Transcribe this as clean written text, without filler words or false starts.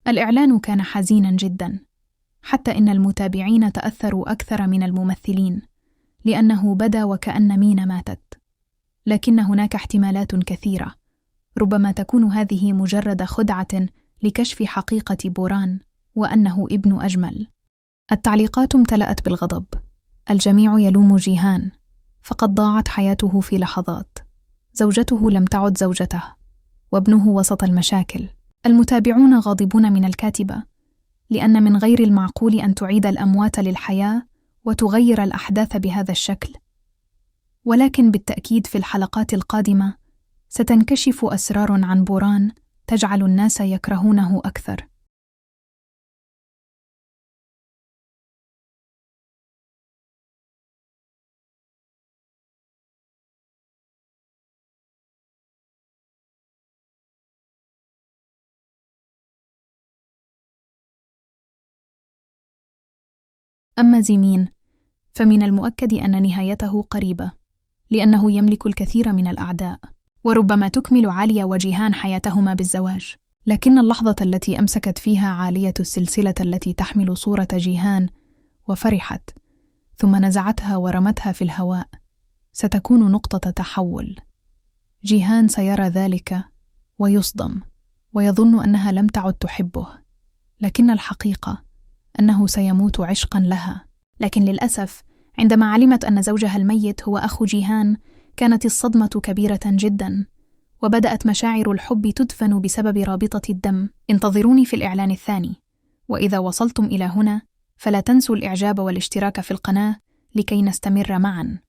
الإعلان كان حزيناً جداً، حتى إن المتابعين تأثروا أكثر من الممثلين، لأنه بدا وكأن مينا ماتت. لكن هناك احتمالات كثيرة، ربما تكون هذه مجرد خدعة لكشف حقيقة بوران وأنه ابن أجمل. التعليقات امتلأت بالغضب، الجميع يلوم جيهان، فقد ضاعت حياته في لحظات، زوجته لم تعد زوجته، وابنه وسط المشاكل. المتابعون غاضبون من الكاتبة، لأن من غير المعقول أن تعيد الأموات للحياة وتغير الأحداث بهذا الشكل. ولكن بالتأكيد في الحلقات القادمة ستنكشف أسرار عن بوران تجعل الناس يكرهونه أكثر. أما زيمين فمن المؤكد أن نهايته قريبة، لأنه يملك الكثير من الأعداء، وربما تكمل عالية وجيهان حياتهما بالزواج. لكن اللحظة التي أمسكت فيها عالية السلسلة التي تحمل صورة جيهان وفرحت، ثم نزعتها ورمتها في الهواء، ستكون نقطة تحول. جيهان سيرى ذلك ويصدم، ويظن أنها لم تعد تحبه، لكن الحقيقة أنه سيموت عشقاً لها. لكن للأسف عندما علمت أن زوجها الميت هو أخو جيهان، كانت الصدمة كبيرة جداً، وبدأت مشاعر الحب تدفن بسبب رابطة الدم. انتظروني في الإعلان الثاني، وإذا وصلتم إلى هنا فلا تنسوا الإعجاب والاشتراك في القناة لكي نستمر معاً.